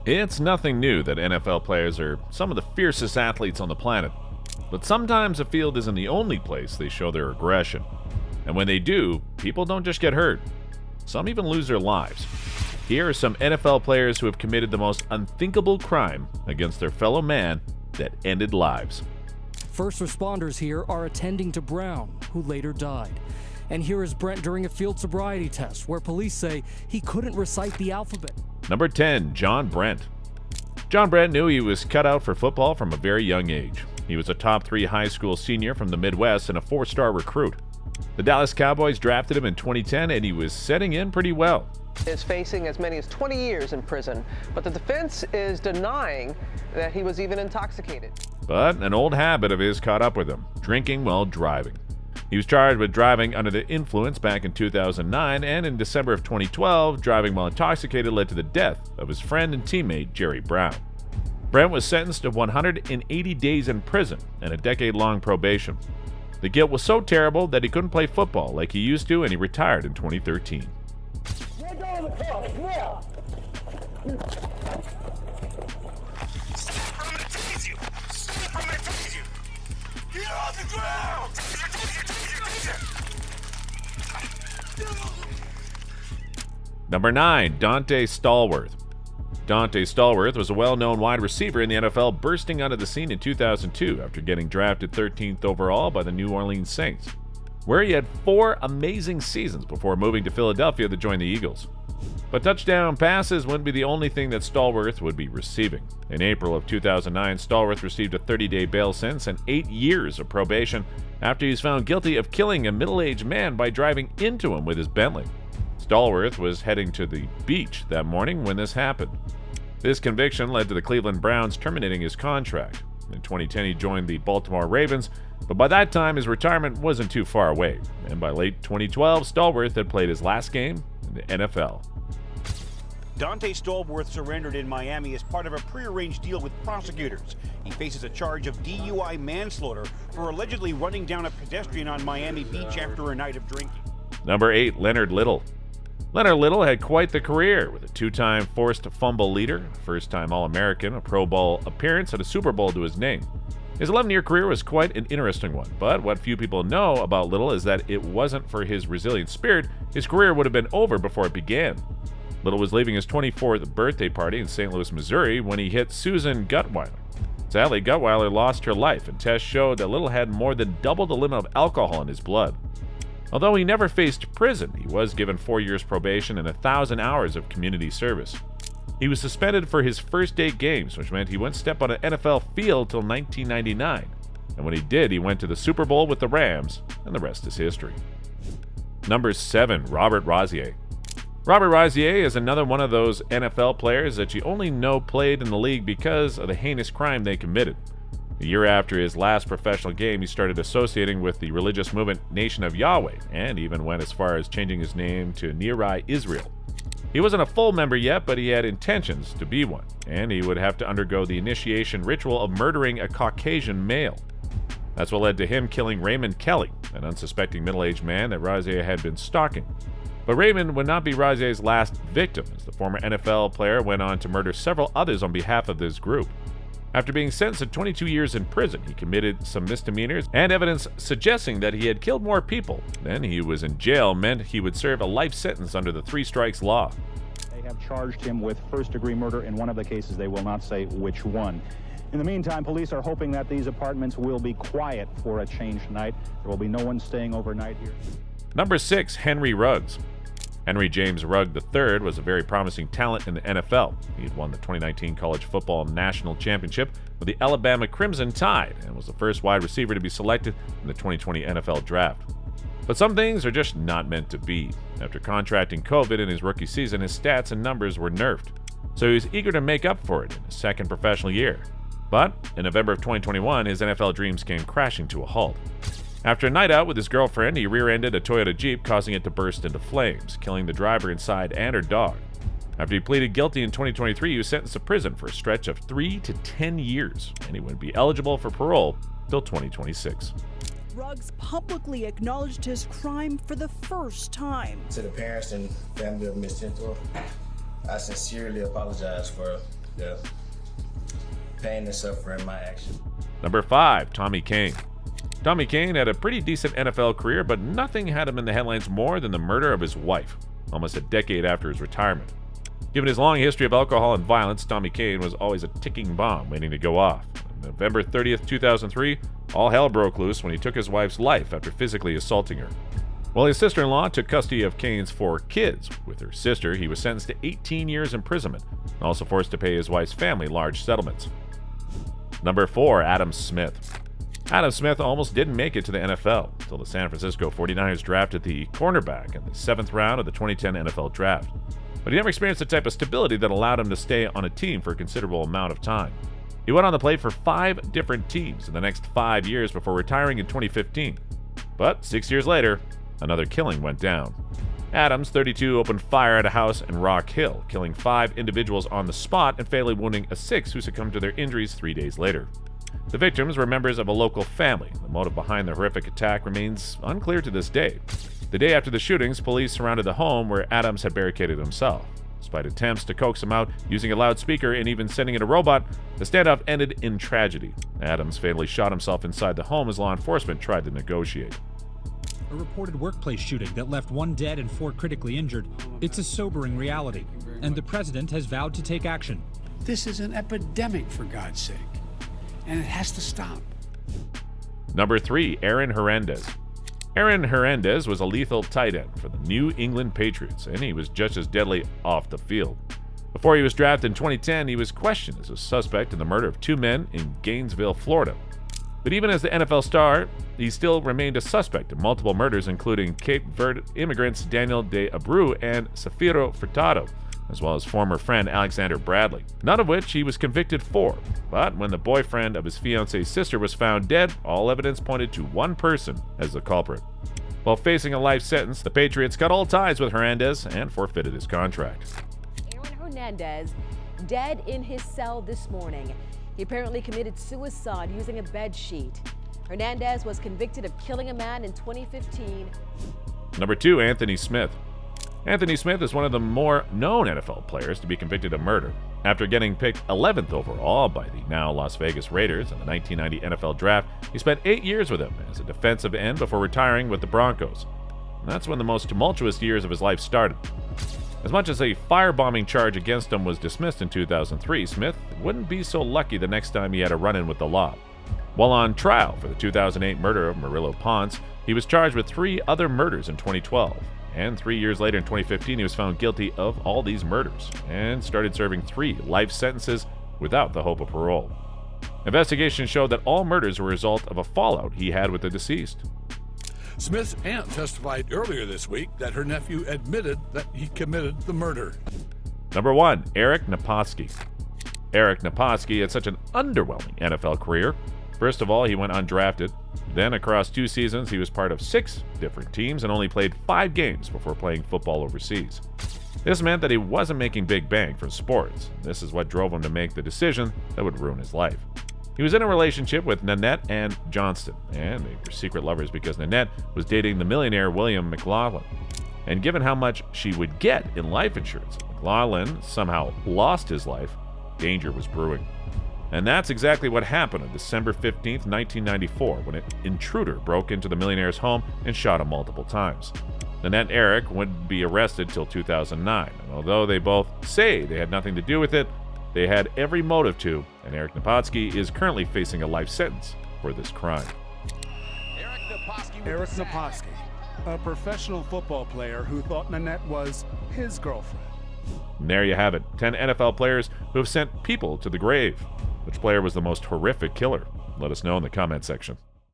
It's nothing new that NFL players are some of the fiercest athletes on the planet. But sometimes a field isn't the only place they show their aggression. And when they do, people don't just get hurt. Some even lose their lives. Here are some NFL players who have committed the most unthinkable crime against their fellow man that ended lives. First responders here are attending to Brown, who later died. And here is Brent during a field sobriety test, where police say he couldn't recite the alphabet. Number 10, John Brent. John Brent knew he was cut out for football from a very young age. He was a top 3 high school senior from the Midwest and a 4-star recruit. The Dallas Cowboys drafted him in 2010, and he was setting in pretty well. Is facing as many as 20 years in prison, but the defense is denying that he was even intoxicated. But an old habit of his caught up with him, drinking while driving. He was charged with driving under the influence back in 2009, and in December of 2012, driving while intoxicated led to the death of his friend and teammate Jerry Brown. Brent was sentenced to 180 days in prison and a decade-long probation. The guilt was so terrible that he couldn't play football like he used to, and he retired in 2013. Let go of the car, now! I'm gonna tase you! I'm gonna tase you! Get on the ground! Number 9, Dante Stallworth. Dante Stallworth was a well-known wide receiver in the NFL, bursting onto the scene in 2002 after getting drafted 13th overall by the New Orleans Saints, where he had 4 amazing seasons before moving to Philadelphia to join the Eagles. But touchdown passes wouldn't be the only thing that Stallworth would be receiving. In April of 2009, Stallworth received a 30-day bail sentence and 8 years of probation after he was found guilty of killing a middle-aged man by driving into him with his Bentley. Stallworth was heading to the beach that morning when this happened. This conviction led to the Cleveland Browns terminating his contract. In 2010, he joined the Baltimore Ravens, but by that time his retirement wasn't too far away, and by late 2012, Stallworth had played his last game in the NFL. Dante Stallworth surrendered in Miami as part of a prearranged deal with prosecutors. He faces a charge of DUI manslaughter for allegedly running down a pedestrian on Miami Beach after a night of drinking. Number 8, Leonard Little. Leonard Little had quite the career, with a 2-time forced fumble leader, a first-time All-American, a Pro Bowl appearance, and a Super Bowl to his name. His 11-year career was quite an interesting one, but what few people know about Little is that it wasn't for his resilient spirit, his career would have been over before it began. Little was leaving his 24th birthday party in St. Louis, Missouri, when he hit Susan Gutweiler. Sadly, Gutweiler lost her life, and tests showed that Little had more than double the limit of alcohol in his blood. Although he never faced prison, he was given 4 years probation and 1,000 hours of community service. He was suspended for his first 8 games, which meant he wouldn't step on an NFL field till 1999. And when he did, he went to the Super Bowl with the Rams, and the rest is history. Number 7, Robert Rozier. Robert Rozier is another one of those NFL players that you only know played in the league because of the heinous crime they committed. A year after his last professional game, he started associating with the religious movement Nation of Yahweh, and even went as far as changing his name to Neri Israel. He wasn't a full member yet, but he had intentions to be one, and he would have to undergo the initiation ritual of murdering a Caucasian male. That's what led to him killing Raymond Kelly, an unsuspecting middle-aged man that Rozier had been stalking. But Raymond would not be Rozier's last victim, as the former NFL player went on to murder several others on behalf of this group. After being sentenced to 22 years in prison, he committed some misdemeanors, and evidence suggesting that he had killed more people than he was in jail meant he would serve a life sentence under the 3 strikes law. They have charged him with first-degree murder in one of the cases. They will not say which one. In the meantime, police are hoping that these apartments will be quiet for a change tonight. There will be no one staying overnight here. Number 6, Henry Ruggs. Henry James Rugg III was a very promising talent in the NFL. He had won the 2019 College Football National Championship with the Alabama Crimson Tide and was the first wide receiver to be selected in the 2020 NFL Draft. But some things are just not meant to be. After contracting COVID in his rookie season, his stats and numbers were nerfed, so he was eager to make up for it in his second professional year. But in November of 2021, his NFL dreams came crashing to a halt. After a night out with his girlfriend, he rear-ended a Toyota Jeep, causing it to burst into flames, killing the driver inside and her dog. After he pleaded guilty in 2023, he was sentenced to prison for a stretch of 3 to 10 years, and he wouldn't be eligible for parole till 2026. Ruggs publicly acknowledged his crime for the first time. To the parents and family of Ms. Tintor, I sincerely apologize for death. Pain and suffering my action. Number 5, Tommy Kane. Tommy Kane had a pretty decent NFL career, but nothing had him in the headlines more than the murder of his wife, almost a decade after his retirement. Given his long history of alcohol and violence, Tommy Kane was always a ticking bomb waiting to go off. On November 30th, 2003, all hell broke loose when he took his wife's life after physically assaulting her. While his sister-in-law took custody of Kane's 4 kids, with her sister, he was sentenced to 18 years imprisonment and also forced to pay his wife's family large settlements. Number 4, Adam Smith. Adam Smith almost didn't make it to the NFL until the San Francisco 49ers drafted the cornerback in the 7th round of the 2010 NFL Draft. But he never experienced the type of stability that allowed him to stay on a team for a considerable amount of time. He went on to play for 5 different teams in the next 5 years before retiring in 2015. But 6 years later, another killing went down. Adams, 32, opened fire at a house in Rock Hill, killing 5 individuals on the spot and fatally wounding a 6th who succumbed to their injuries 3 days later. The victims were members of a local family. The motive behind the horrific attack remains unclear to this day. The day after the shootings, police surrounded the home where Adams had barricaded himself. Despite attempts to coax him out using a loudspeaker and even sending in a robot, the standoff ended in tragedy. Adams fatally shot himself inside the home as law enforcement tried to negotiate. A reported workplace shooting that left 1 dead and 4 critically injured. It's a sobering reality, and the president has vowed to take action. This is an epidemic, for God's sake, and it has to stop. Number 3, Aaron Hernandez. Aaron Hernandez was a lethal tight end for the New England Patriots, and he was just as deadly off the field. Before he was drafted in 2010, he was questioned as a suspect in the murder of 2 men in Gainesville, Florida. But even as the NFL star, he still remained a suspect in multiple murders, including Cape Verde immigrants Daniel de Abreu and Safiro Furtado, as well as former friend Alexander Bradley, none of which he was convicted for. But when the boyfriend of his fiance's sister was found dead, all evidence pointed to one person as the culprit. While facing a life sentence, the Patriots cut all ties with Hernandez and forfeited his contract. Aaron Hernandez, dead in his cell this morning. He apparently committed suicide using a bed sheet. Hernandez was convicted of killing a man in 2015. Number 2, Anthony Smith. Anthony Smith is one of the more known NFL players to be convicted of murder. After getting picked 11th overall by the now Las Vegas Raiders in the 1990 NFL Draft, he spent 8 years with them as a defensive end before retiring with the Broncos. And that's when the most tumultuous years of his life started. As much as a firebombing charge against him was dismissed in 2003, Smith wouldn't be so lucky the next time he had a run-in with the law. While on trial for the 2008 murder of Murillo Ponce, he was charged with 3 other murders in 2012. And 3 years later in 2015, he was found guilty of all these murders and started serving 3 life sentences without the hope of parole. Investigations showed that all murders were a result of a fallout he had with the deceased. Smith's aunt testified earlier this week that her nephew admitted that he committed the murder. Number 1, Eric Naposki. Eric Naposki had such an underwhelming NFL career. First of all, he went undrafted. Then, across 2 seasons, he was part of 6 different teams and only played 5 games before playing football overseas. This meant that he wasn't making big bang from sports. This is what drove him to make the decision that would ruin his life. He was in a relationship with Nanette Ann Johnston, and they were secret lovers because Nanette was dating the millionaire William McLaughlin. And given how much she would get in life insurance, McLaughlin somehow lost his life. Danger was brewing. And that's exactly what happened on December 15th, 1994, when an intruder broke into the millionaire's home and shot him multiple times. Nanette and Eric wouldn't be arrested till 2009, and although they both say they had nothing to do with it, they had every motive to, and Eric Naposki is currently facing a life sentence for this crime. Eric Naposki, a professional football player who thought Nanette was his girlfriend. And there you have it, 10 NFL players who have sent people to the grave. Which player was the most horrific killer? Let us know in the comment section.